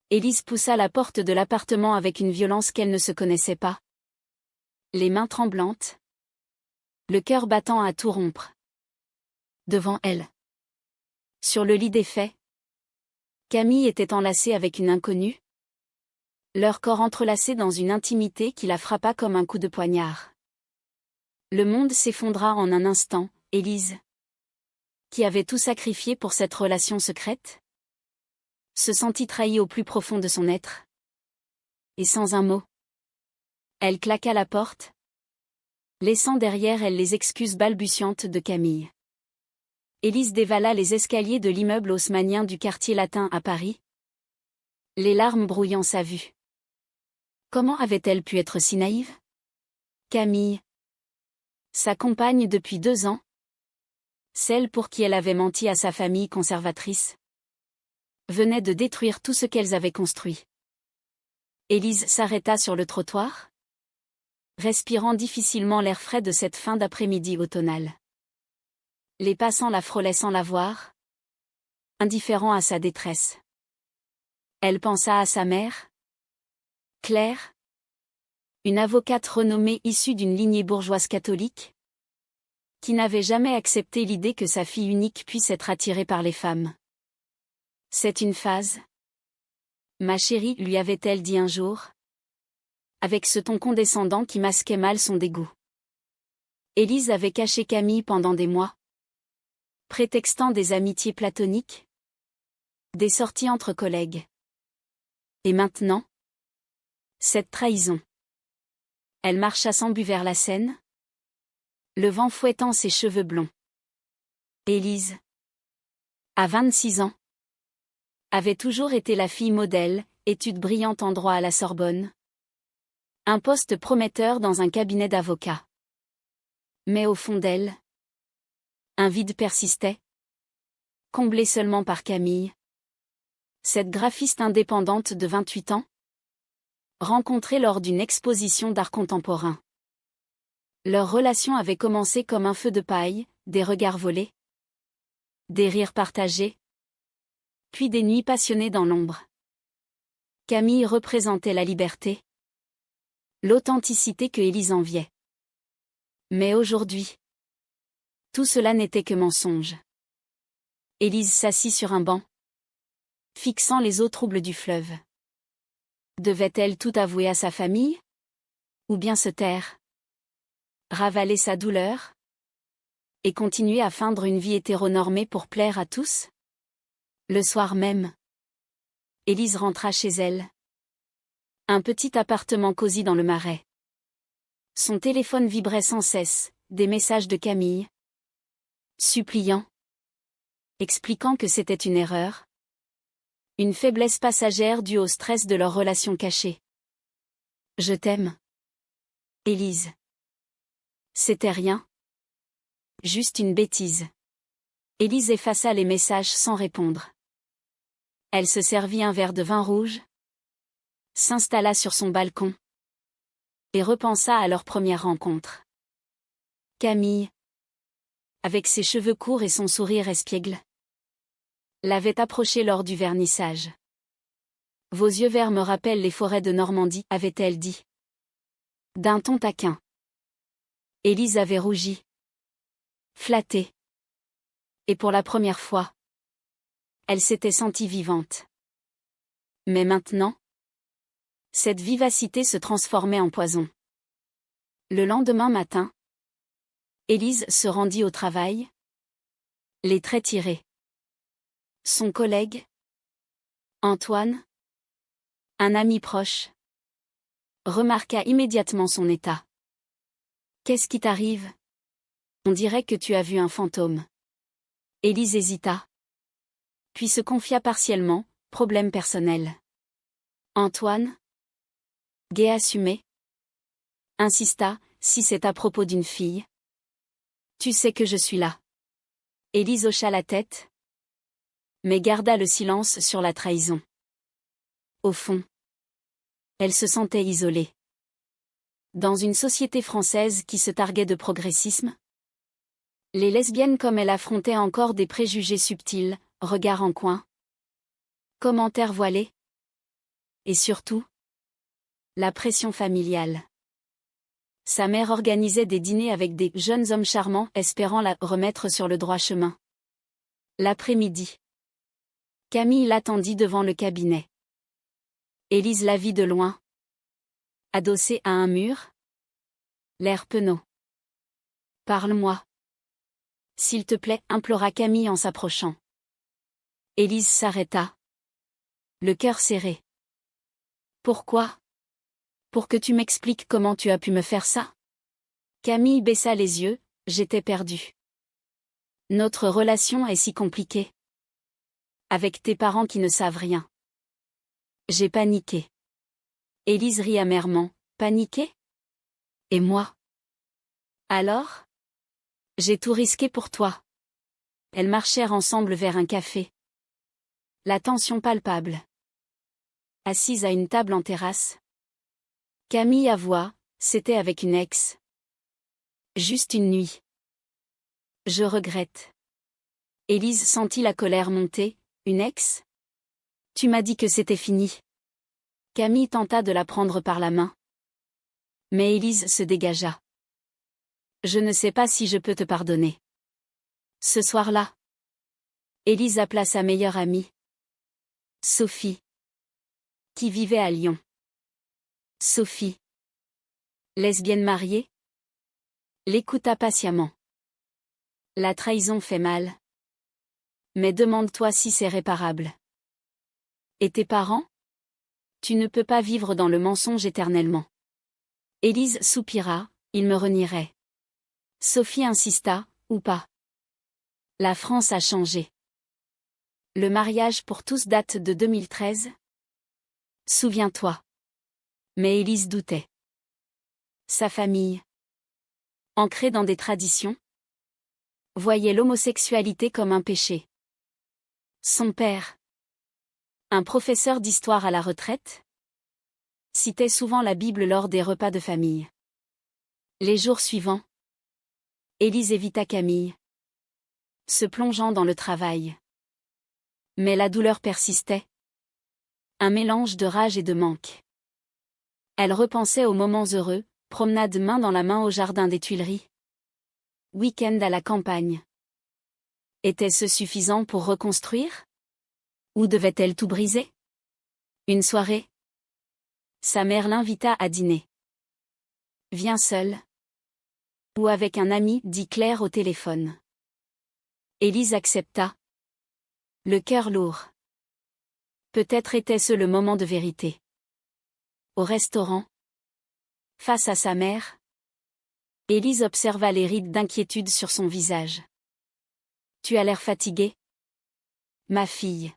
Élise poussa la porte de l'appartement avec une violence qu'elle ne se connaissait pas. Les mains tremblantes. Le cœur battant à tout rompre. Devant elle. Sur le lit défait. Camille était enlacée avec une inconnue. Leurs corps entrelacés dans une intimité qui la frappa comme un coup de poignard. Le monde s'effondra en un instant, Élise. Qui avait tout sacrifié pour cette relation secrète? Se sentit trahie au plus profond de son être. Et sans un mot. Elle claqua la porte. Laissant derrière elle les excuses balbutiantes de Camille. Élise dévala les escaliers de l'immeuble haussmannien du quartier latin à Paris. Les larmes brouillant sa vue. Comment avait-elle pu être si naïve? Camille. Sa compagne depuis 2 ans. Celle pour qui elle avait menti à sa famille conservatrice. Venait de détruire tout ce qu'elles avaient construit. Élise s'arrêta sur le trottoir. Respirant difficilement l'air frais de cette fin d'après-midi automnale. Les passants la frôlaient sans la voir. Indifférents à sa détresse. Elle pensa à sa mère. Claire. Une avocate renommée issue d'une lignée bourgeoise catholique. Qui n'avait jamais accepté l'idée que sa fille unique puisse être attirée par les femmes. C'est une phase. Ma chérie, lui avait-elle dit un jour. Avec ce ton condescendant qui masquait mal son dégoût. Élise avait caché Camille pendant des mois. Prétextant des amitiés platoniques. Des sorties entre collègues. Et maintenant? Cette trahison. Elle marcha sans but vers la Seine. Le vent fouettant ses cheveux blonds. Élise. À 26 ans. Avait toujours été la fille modèle, études brillantes en droit à la Sorbonne. Un poste prometteur dans un cabinet d'avocats. Mais au fond d'elle, un vide persistait. Comblé seulement par Camille. Cette graphiste indépendante de 28 ans. Rencontrée lors d'une exposition d'art contemporain. Leur relation avait commencé comme un feu de paille, des regards volés. Des rires partagés. Puis des nuits passionnées dans l'ombre. Camille représentait la liberté. L'authenticité que Élise enviait. Mais aujourd'hui, tout cela n'était que mensonge. Élise s'assit sur un banc. Fixant les eaux troubles du fleuve. Devait-elle tout avouer à sa famille? Ou bien se taire? Ravaler sa douleur? Et continuer à feindre une vie hétéronormée pour plaire à tous? Le soir même, Élise rentra chez elle. Un petit appartement cosy dans le Marais. Son téléphone vibrait sans cesse, des messages de Camille. Suppliant. Expliquant que c'était une erreur. Une faiblesse passagère due au stress de leur relation cachée. Je t'aime. Élise. C'était rien. Juste une bêtise. Élise effaça les messages sans répondre. Elle se servit un verre de vin rouge. S'installa sur son balcon. Et repensa à leur première rencontre. Camille. Avec ses cheveux courts et son sourire espiègle. L'avait approché lors du vernissage. Vos yeux verts me rappellent les forêts de Normandie, avait-elle dit. D'un ton taquin. Élise avait rougi. Flattée. Et pour la première fois, elle s'était sentie vivante. Mais maintenant, cette vivacité se transformait en poison. Le lendemain matin, Élise se rendit au travail. Les traits tirés. Son collègue, Antoine, un ami proche, remarqua immédiatement son état. Qu'est-ce qui t'arrive? On dirait que tu as vu un fantôme. Élise hésita. Puis se confia partiellement, problème personnel. Antoine, gai assumé, insista, si c'est à propos d'une fille. Tu sais que je suis là. Élise hocha la tête, mais garda le silence sur la trahison. Au fond, elle se sentait isolée. Dans une société française qui se targuait de progressisme, les lesbiennes comme elle affrontaient encore des préjugés subtils, regards en coin, commentaires voilés. et surtout, la pression familiale. Sa mère organisait des dîners avec des jeunes hommes charmants espérant la remettre sur le droit chemin. L'après-midi. Camille l'attendit devant le cabinet. Élise la vit de loin. Adossée à un mur. L'air penaud. Parle-moi. S'il te plaît, implora Camille en s'approchant. Élise s'arrêta. Le cœur serré. Pourquoi? Pour que tu m'expliques comment tu as pu me faire ça? Camille baissa les yeux, j'étais perdue. Notre relation est si compliquée. Avec tes parents qui ne savent rien. J'ai paniqué. Élise rit amèrement. Paniqué? Et moi? Alors? J'ai tout risqué pour toi. Elles marchèrent ensemble vers un café. La tension palpable. Assise à une table en terrasse. Camille avoua, c'était avec une ex. Juste une nuit. Je regrette. Élise sentit la colère monter. Une ex? Tu m'as dit que c'était fini. Camille tenta de la prendre par la main. Mais Élise se dégagea. Je ne sais pas si je peux te pardonner. Ce soir-là. Élise appela sa meilleure amie. Sophie. Qui vivait à Lyon. Sophie. Lesbienne mariée? L'écouta patiemment. La trahison fait mal. Mais demande-toi si c'est réparable. Et tes parents? Tu ne peux pas vivre dans le mensonge éternellement. Élise soupira, il me renierait. Sophie insista, ou pas. La France a changé. Le mariage pour tous date de 2013? Souviens-toi. Mais Élise doutait. Sa famille, ancrée dans des traditions, voyait l'homosexualité comme un péché. Son père, un professeur d'histoire à la retraite, citait souvent la Bible lors des repas de famille. Les jours suivants, Élise évita Camille, se plongeant dans le travail. Mais la douleur persistait. Un mélange de rage et de manque. Elle repensait aux moments heureux, promenade main dans la main au jardin des Tuileries. Week-end à la campagne. Était-ce suffisant pour reconstruire? Ou devait-elle tout briser? Une soirée. Sa mère l'invita à dîner. Viens seule. Ou avec un ami, dit Claire au téléphone. Élise accepta. Le cœur lourd. Peut-être était-ce le moment de vérité. Au restaurant. Face à sa mère. Élise observa les rides d'inquiétude sur son visage. Tu as l'air fatiguée? Ma fille.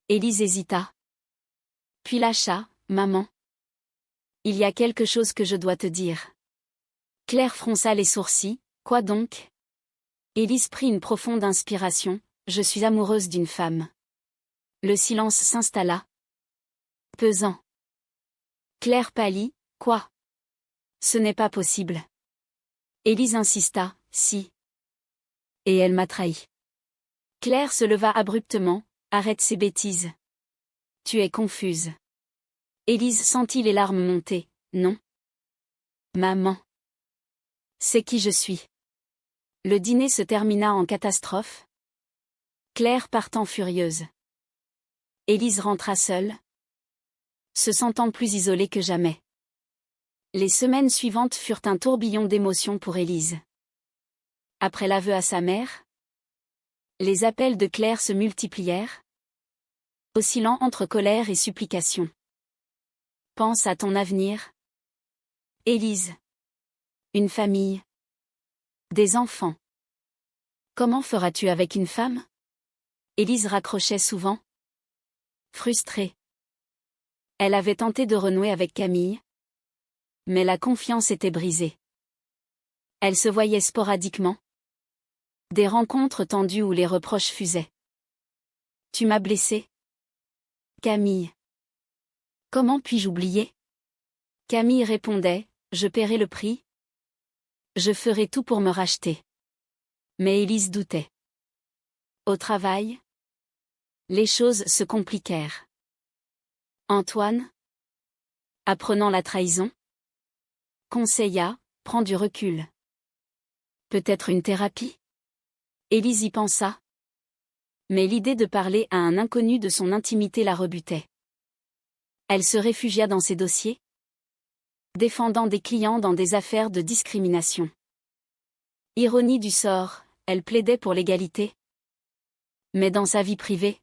Élise hésita. Puis lâcha, maman. Il y a quelque chose que je dois te dire. Claire fronça les sourcils, quoi donc? Élise prit une profonde inspiration, je suis amoureuse d'une femme. Le silence s'installa. Pesant. Claire pâlit, quoi? Ce n'est pas possible. Élise insista, si. Et elle m'a trahi. Claire se leva abruptement, arrête ces bêtises. Tu es confuse. Élise sentit les larmes monter, non. Maman. C'est qui je suis. Le dîner se termina en catastrophe. Claire partant furieuse. Élise rentra seule, se sentant plus isolée que jamais. Les semaines suivantes furent un tourbillon d'émotions pour Élise. Après l'aveu à sa mère, les appels de Claire se multiplièrent, oscillant entre colère et supplication. Pense à ton avenir. Élise. Une famille. Des enfants. Comment feras-tu avec une femme? Élise raccrochait souvent. Frustrée. Elle avait tenté de renouer avec Camille. Mais la confiance était brisée. Elle se voyait sporadiquement. Des rencontres tendues où les reproches fusaient. Tu m'as blessée. Camille. Comment puis-je oublier? Camille répondait, je paierai le prix. Je ferai tout pour me racheter. Mais Élise doutait. Au travail, les choses se compliquèrent. Antoine, apprenant la trahison, conseilla, prends du recul. Peut-être une thérapie? Élise y pensa. Mais l'idée de parler à un inconnu de son intimité la rebutait. Elle se réfugia dans ses dossiers, défendant des clients dans des affaires de discrimination. Ironie du sort, elle plaidait pour l'égalité. Mais dans sa vie privée,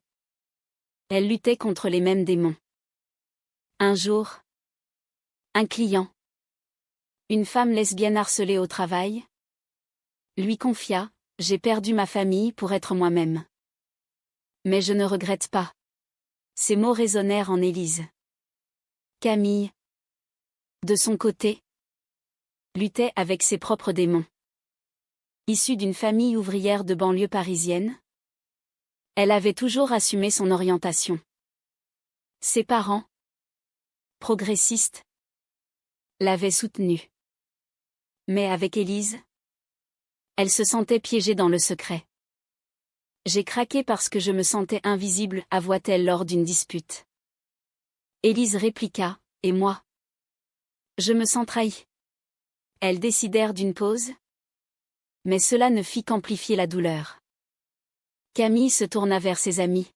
elle luttait contre les mêmes démons. Un jour, un client, une femme lesbienne harcelée au travail, lui confia, « J'ai perdu ma famille pour être moi-même. Mais je ne regrette pas. » Ces mots résonnèrent en Élise. Camille, de son côté, luttait avec ses propres démons. Issue d'une famille ouvrière de banlieue parisienne, elle avait toujours assumé son orientation. Ses parents, progressistes, l'avaient soutenue. Mais avec Élise, elle se sentait piégée dans le secret. J'ai craqué parce que je me sentais invisible, avoua-t-elle lors d'une dispute. Élise répliqua, et moi? Je me sens trahie. Elles décidèrent d'une pause, mais cela ne fit qu'amplifier la douleur. Camille se tourna vers ses amis,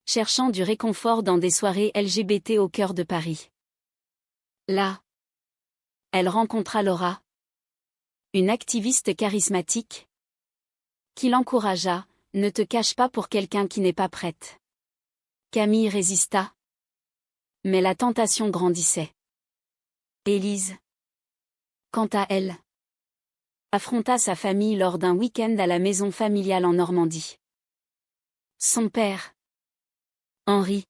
cherchant du réconfort dans des soirées LGBT au cœur de Paris. Là, elle rencontra Laura, une activiste charismatique, qui l'encouragea, ne te cache pas pour quelqu'un qui n'est pas prête. Camille résista, mais la tentation grandissait. Élise, quant à elle, affronta sa famille lors d'un week-end à la maison familiale en Normandie. Son père, Henri,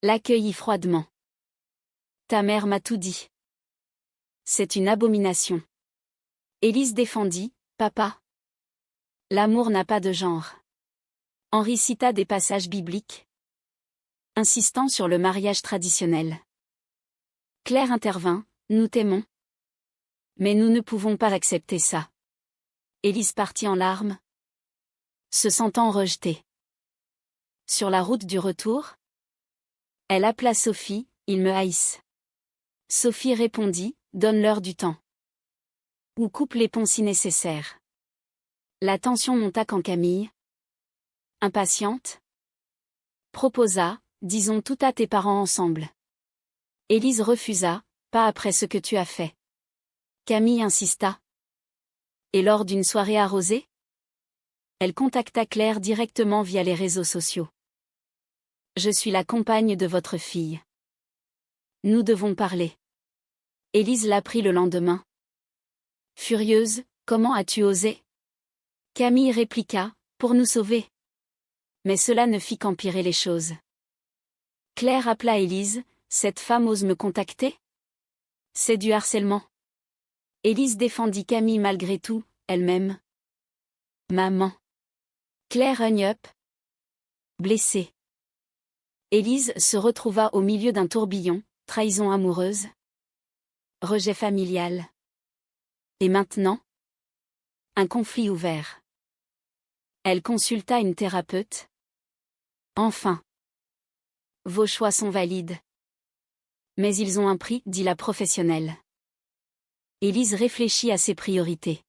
l'accueillit froidement. Ta mère m'a tout dit. C'est une abomination. Élise défendit, papa. L'amour n'a pas de genre. Henri cita des passages bibliques, insistant sur le mariage traditionnel. Claire intervint, nous t'aimons. Mais nous ne pouvons pas accepter ça. Élise partit en larmes, se sentant rejetée. Sur la route du retour, elle appela Sophie, ils me haïssent. Sophie répondit, donne-leur du temps. Ou coupe les ponts si nécessaire. La tension monta quand Camille, impatiente, proposa, disons tout à tes parents ensemble. Élise refusa, pas après ce que tu as fait. Camille insista. Et lors d'une soirée arrosée? Elle contacta Claire directement via les réseaux sociaux. Je suis la compagne de votre fille. Nous devons parler. Élise l'apprit le lendemain. Furieuse, comment as-tu osé? Camille répliqua, pour nous sauver. Mais cela ne fit qu'empirer les choses. Claire appela Élise, cette femme ose me contacter? C'est du harcèlement. Élise défendit Camille malgré tout, elle-même. Maman. Claire hung up. Blessée. Élise se retrouva au milieu d'un tourbillon, trahison amoureuse, rejet familial. Et maintenant? Un conflit ouvert. Elle consulta une thérapeute. Enfin. Vos choix sont valides. Mais ils ont un prix, dit la professionnelle. Élise réfléchit à ses priorités.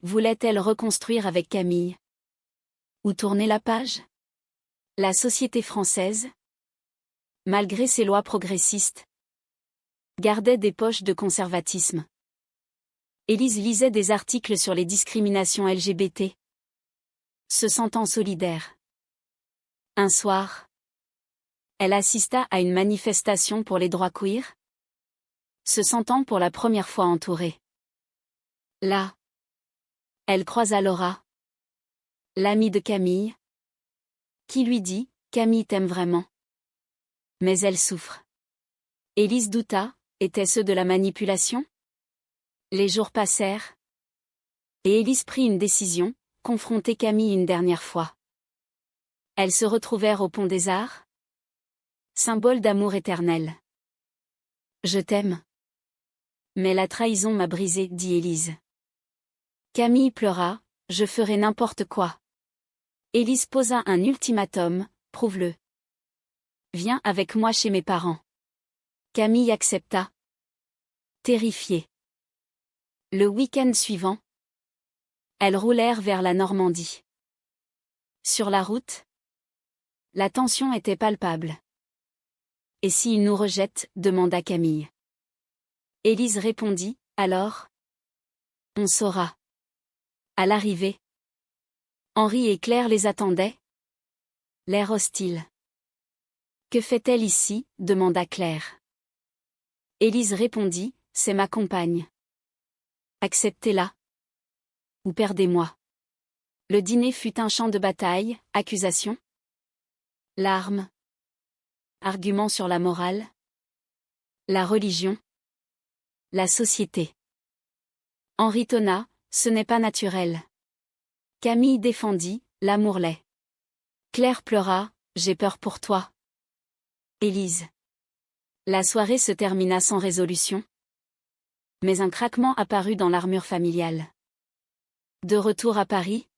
Voulait-elle reconstruire avec Camille? Ou tourner la page? La société française, malgré ses lois progressistes, gardait des poches de conservatisme. Élise lisait des articles sur les discriminations LGBT, se sentant solidaire. Un soir, elle assista à une manifestation pour les droits queer, se sentant pour la première fois entourée. Là, elle croisa Laura, l'amie de Camille, qui lui dit, Camille t'aime vraiment. Mais elle souffre. Élise douta, était-ce de la manipulation? Les jours passèrent. Et Élise prit une décision, confronter Camille une dernière fois. Elles se retrouvèrent au Pont des Arts, symbole d'amour éternel. Je t'aime. Mais la trahison m'a brisée, dit Élise. Camille pleura, je ferai n'importe quoi. Élise posa un ultimatum, prouve-le. Viens avec moi chez mes parents. Camille accepta. Terrifiée. Le week-end suivant, elles roulèrent vers la Normandie. Sur la route, la tension était palpable. « Et s'il nous rejette ?» demanda Camille. Élise répondit, « Alors ? On saura. » À l'arrivée, Henri et Claire les attendaient. L'air hostile. « Que fait-elle ici ?» demanda Claire. Élise répondit, « C'est ma compagne. Acceptez-la. Ou perdez-moi. » Le dîner fut un champ de bataille, accusations, larmes, arguments sur la morale, la religion, la société. Henri tonna, « Ce n'est pas naturel. » Camille défendit, « L'amour l'est. » Claire pleura, « J'ai peur pour toi. » Élise. La soirée se termina sans résolution. Mais un craquement apparut dans l'armure familiale. De retour à Paris,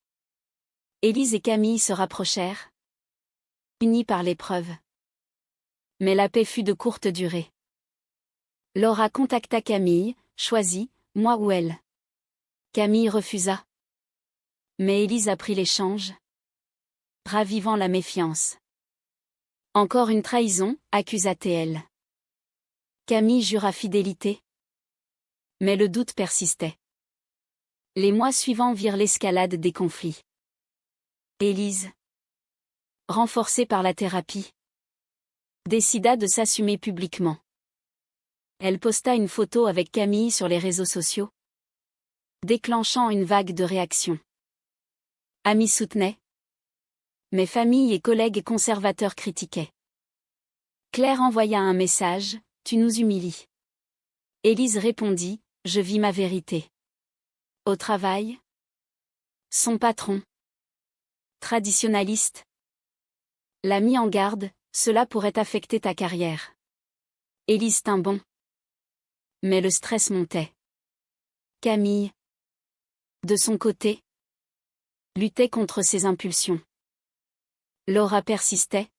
Élise et Camille se rapprochèrent, unis par l'épreuve. Mais la paix fut de courte durée. Laura contacta Camille, choisit, moi ou elle. Camille refusa. Mais Élise apprit l'échange, ravivant la méfiance. Encore une trahison, accusa-t-elle. Camille jura fidélité. Mais le doute persistait. Les mois suivants virent l'escalade des conflits. Élise, renforcée par la thérapie, décida de s'assumer publiquement. Elle posta une photo avec Camille sur les réseaux sociaux, déclenchant une vague de réactions. Amis soutenaient, mais famille et collègues conservateurs critiquaient. Claire envoya un message, « Tu nous humilies. » Élise répondit, « Je vis ma vérité. » Au travail, son patron, traditionnaliste, l'a mis en garde, « Cela pourrait affecter ta carrière. » Élise tint bon. Mais le stress montait. Camille, de son côté, luttait contre ses impulsions. Laura persistait,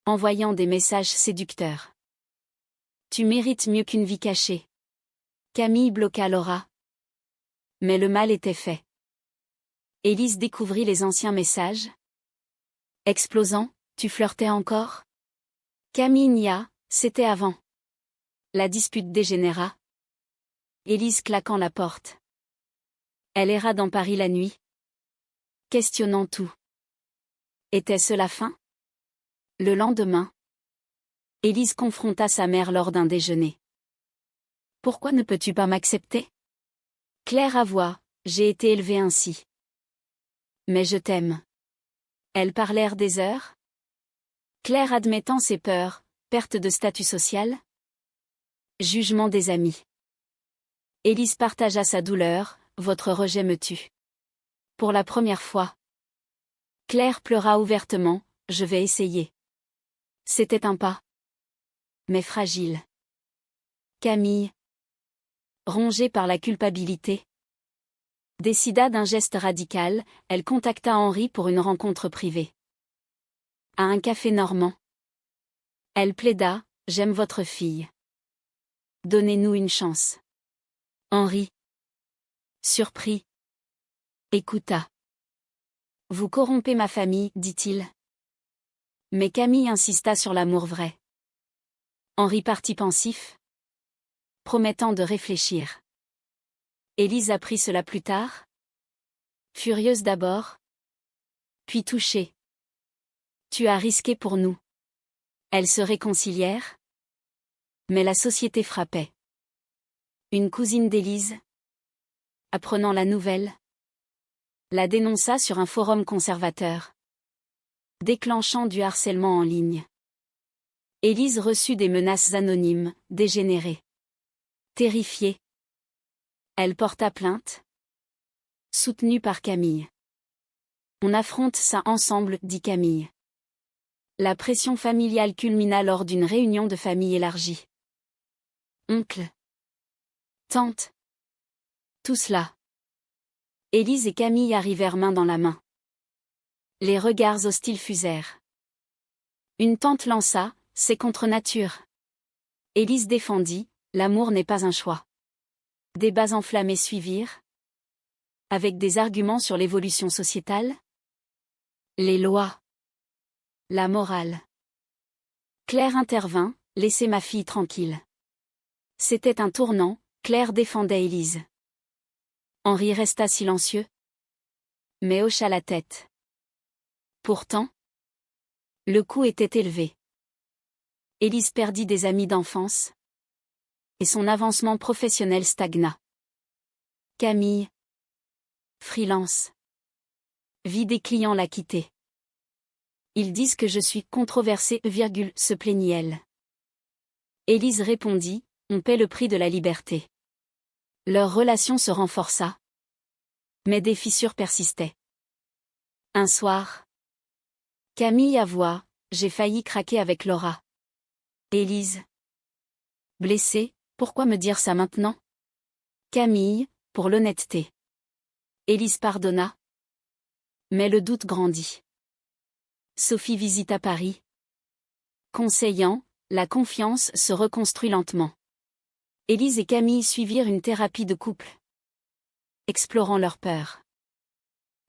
envoyant des messages séducteurs. « Tu mérites mieux qu'une vie cachée. » Camille bloqua Laura. Mais le mal était fait. Élise découvrit les anciens messages. Explosant, « Tu flirtais encore ?» Camille nia, « C'était avant. » La dispute dégénéra. Élise claquant la porte. Elle erra dans Paris la nuit, questionnant tout. Était-ce la fin? Le lendemain, Élise confronta sa mère lors d'un déjeuner. « Pourquoi ne peux-tu pas m'accepter ?» Claire avoua, « J'ai été élevée ainsi. » « Mais je t'aime. » Elles parlèrent des heures. Claire admettant ses peurs, perte de statut social. Jugement des amis. Élise partagea sa douleur, « Votre rejet me tue. » Pour la première fois. Claire pleura ouvertement, « Je vais essayer. » C'était un pas. Mais fragile. Camille, rongée par la culpabilité, décida d'un geste radical, elle contacta Henri pour une rencontre privée. À un café normand. Elle plaida, « J'aime votre fille. Donnez-nous une chance. » Henri, surpris, écouta. « Vous corrompez ma famille, dit-il. » Mais Camille insista sur l'amour vrai. Henri partit pensif, promettant de réfléchir. Élise apprit cela plus tard. Furieuse d'abord, puis touchée. « Tu as risqué pour nous. » Elles se réconcilièrent. Mais la société frappait. Une cousine d'Élise, apprenant la nouvelle, la dénonça sur un forum conservateur, déclenchant du harcèlement en ligne. Élise reçut des menaces anonymes, dégénérées. Terrifiée, elle porta plainte, soutenue par Camille. « On affronte ça ensemble, » dit Camille. La pression familiale culmina lors d'une réunion de famille élargie. Oncle, tante, tous là. Élise et Camille arrivèrent main dans la main. Les regards hostiles fusèrent. Une tante lança, c'est contre nature. Élise défendit, l'amour n'est pas un choix. Débats enflammés suivirent. Avec des arguments sur l'évolution sociétale. Les lois. La morale. Claire intervint, laissez ma fille tranquille. C'était un tournant, Claire défendait Élise. Henri resta silencieux, mais hocha la tête. Pourtant, le coup était élevé. Élise perdit des amis d'enfance, et son avancement professionnel stagna. Camille, freelance, vit des clients la quitter. Ils disent que je suis controversée, se plaignit-elle. Élise répondit, on paie le prix de la liberté. Leur relation se renforça. Mais des fissures persistaient. Un soir, Camille avoua, j'ai failli craquer avec Laura. Élise. Blessée, pourquoi me dire ça maintenant? Camille, pour l'honnêteté. Élise pardonna. Mais le doute grandit. Sophie visita Paris. Conseillant, la confiance se reconstruit lentement. Élise et Camille suivirent une thérapie de couple. Explorant leurs peurs.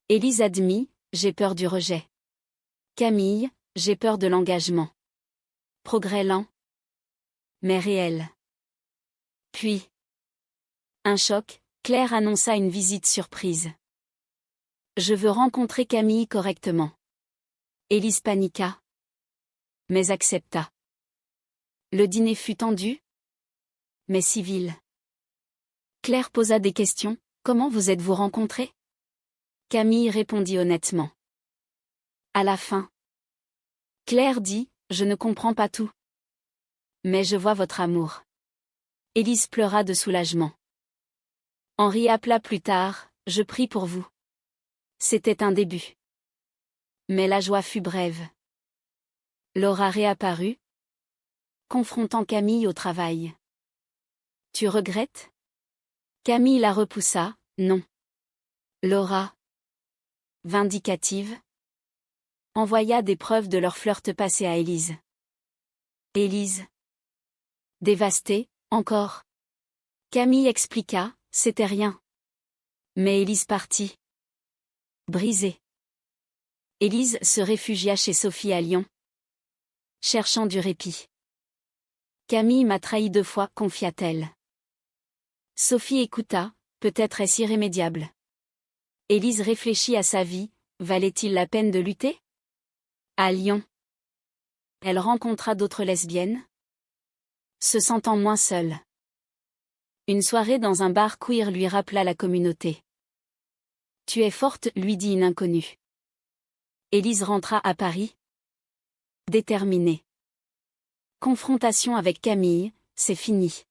Élise admit, j'ai peur du rejet. Camille, j'ai peur de l'engagement. Progrès lent, mais réel. Puis, un choc, Claire annonça une visite surprise. Je veux rencontrer Camille correctement. Élise paniqua, mais accepta. Le dîner fut tendu, mais civil. Claire posa des questions, comment vous êtes-vous rencontrés? Camille répondit honnêtement. À la fin, Claire dit, je ne comprends pas tout. Mais je vois votre amour. Élise pleura de soulagement. Henri appela plus tard, je prie pour vous. C'était un début. Mais la joie fut brève. Laura réapparut, confrontant Camille au travail. Tu regrettes? Camille la repoussa, non. Laura, vindicative, envoya des preuves de leur flirt passé à Élise. Élise, dévastée, encore. Camille expliqua, c'était rien. Mais Élise partit. Brisée. Élise se réfugia chez Sophie à Lyon, cherchant du répit. Camille m'a trahi 2 fois, confia-t-elle. Sophie écouta, peut-être est-ce irrémédiable. Élise réfléchit à sa vie, valait-il la peine de lutter? À Lyon. Elle rencontra d'autres lesbiennes, se sentant moins seule. Une soirée dans un bar queer lui rappela la communauté. Tu es forte, lui dit une inconnue. Élise rentra à Paris, déterminée. Confrontation avec Camille, c'est fini.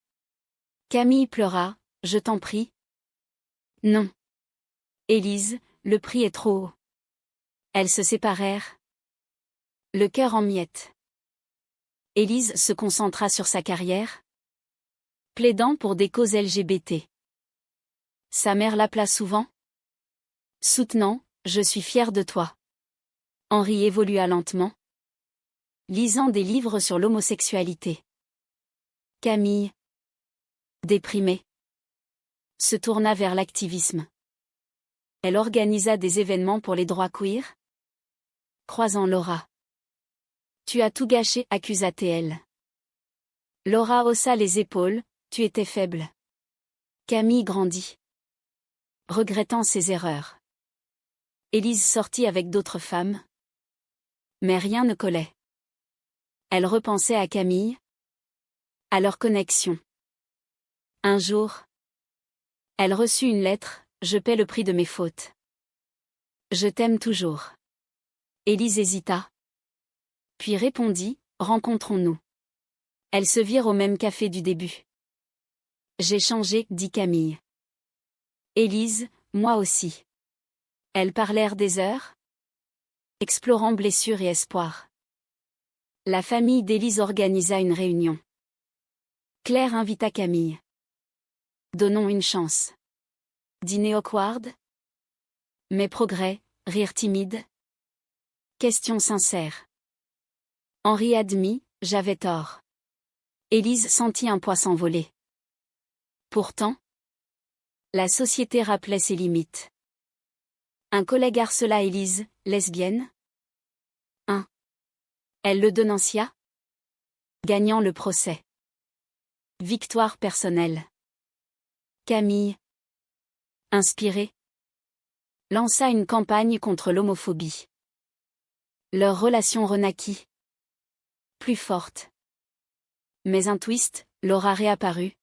Camille pleura, je t'en prie. Non. Élise, le prix est trop haut. Elles se séparèrent. Le cœur en miettes. Élise se concentra sur sa carrière, plaidant pour des causes LGBT. Sa mère l'appela souvent, soutenant, je suis fière de toi. Henri évolua lentement, lisant des livres sur l'homosexualité. Camille, déprimée, se tourna vers l'activisme. Elle organisa des événements pour les droits queer, croisant Laura. Tu as tout gâché, accusa-t-elle. Laura haussa les épaules, tu étais faible. Camille grandit, regrettant ses erreurs. Élise sortit avec d'autres femmes, mais rien ne collait. Elle repensait à Camille, à leur connexion. Un jour, elle reçut une lettre, je paie le prix de mes fautes. Je t'aime toujours. Élise hésita, puis répondit, rencontrons-nous. Elles se virent au même café du début. J'ai changé, dit Camille. Élise, moi aussi. Elles parlèrent des heures, explorant blessures et espoirs. La famille d'Élise organisa une réunion. Claire invita Camille. Donnons une chance. Dîner awkward? Mais progrès, rire timide? Question sincère. Henri admit, j'avais tort. Élise sentit un poids s'envoler. Pourtant, la société rappelait ses limites. Un collègue harcela Élise, lesbienne. Elle le dénoncia, gagnant le procès. Victoire personnelle. Camille, inspirée, lança une campagne contre l'homophobie. Leur relation renaquit. Plus forte. Mais un twist, Laura réapparut,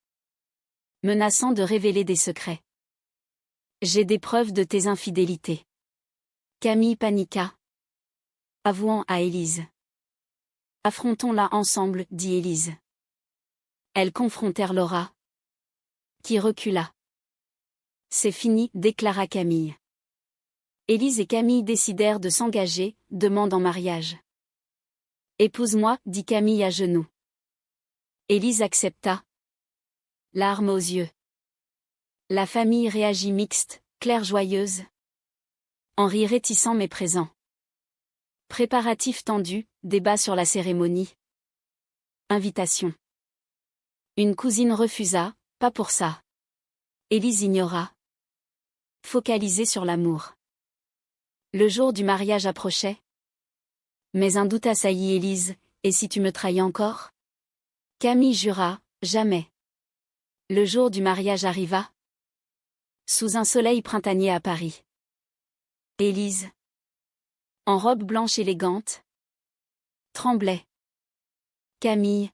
menaçant de révéler des secrets. J'ai des preuves de tes infidélités. Camille paniqua, avouant à Élise. Affrontons-la ensemble, dit Élise. Elles confrontèrent Laura, qui recula. C'est fini, déclara Camille. Élise et Camille décidèrent de s'engager, demande en mariage. Épouse-moi, dit Camille à genoux. Élise accepta, larmes aux yeux. La famille réagit mixte, Claire joyeuse, Henri réticent mais présent. Préparatifs tendus, débat sur la cérémonie. Invitation. Une cousine refusa, pas pour ça. Élise ignora. Focalisée sur l'amour. Le jour du mariage approchait. Mais un doute assaillit Élise, et si tu me trahis encore? Camille jura, jamais. Le jour du mariage arriva. Sous un soleil printanier à Paris. Élise, en robe blanche élégante, tremblait. Camille,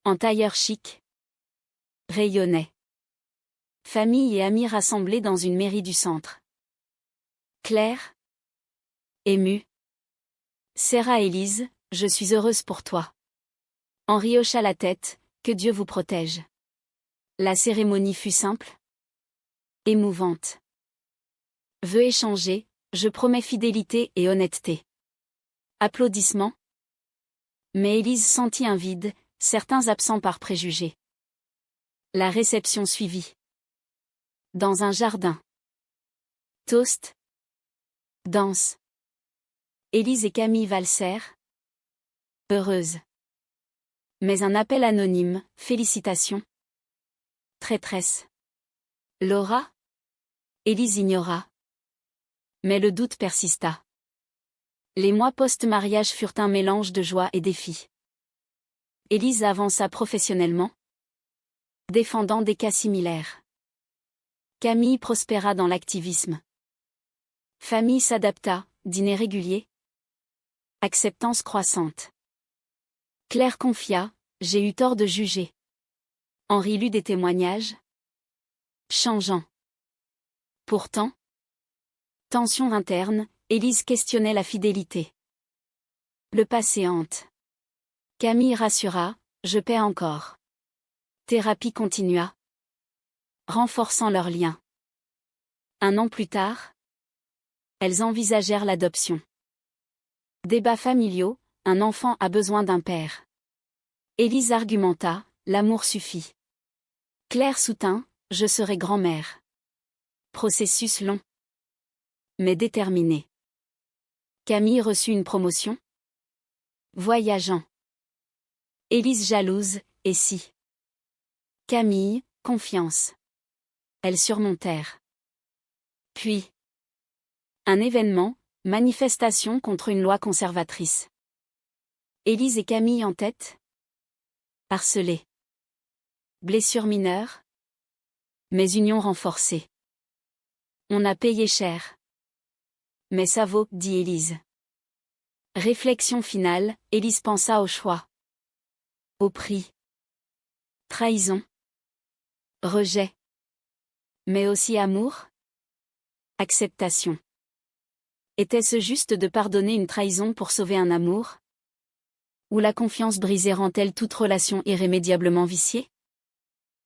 en tailleur chic, rayonnait. Famille et amis rassemblés dans une mairie du centre. Claire, émue, serra Élise, je suis heureuse pour toi. Henri hocha la tête, que Dieu vous protège. La cérémonie fut simple, émouvante. Vœux échangés, je promets fidélité et honnêteté. Applaudissements. Mais Élise sentit un vide, certains absents par préjugés. La réception suivit. Dans un jardin. Toast. Danse. Élise et Camille valsèrent. Heureuses. Mais un appel anonyme, félicitations. Traîtresse. Laura? Élise ignora. Mais le doute persista. Les mois post-mariage furent un mélange de joie et défi. Élise avança professionnellement, défendant des cas similaires. Camille prospéra dans l'activisme. Famille s'adapta, dîner régulier. Acceptance croissante. Claire confia, j'ai eu tort de juger. Henri lut des témoignages. Changeant. Pourtant, tension interne, Élise questionnait la fidélité. Le passé hante. Camille rassura, je paie encore. Thérapie continua, renforçant leur lien. Un an plus tard, elles envisagèrent l'adoption. Débats familiaux, un enfant a besoin d'un père. Élise argumenta, l'amour suffit. Claire soutint, je serai grand-mère. Processus long, mais déterminé. Camille reçut une promotion. Voyageant. Élise jalouse, et si? Camille, confiance. Elles surmontèrent. Puis, un événement, manifestation contre une loi conservatrice. Élise et Camille en tête. Harcelées. Blessures mineures. Mais union renforcée. On a payé cher. Mais ça vaut, dit Élise. Réflexion finale, Élise pensa au choix. Au prix. Trahison. Rejet. Mais aussi amour. Acceptation. Était-ce juste de pardonner une trahison pour sauver un amour? Ou la confiance brisée rend-elle toute relation irrémédiablement viciée?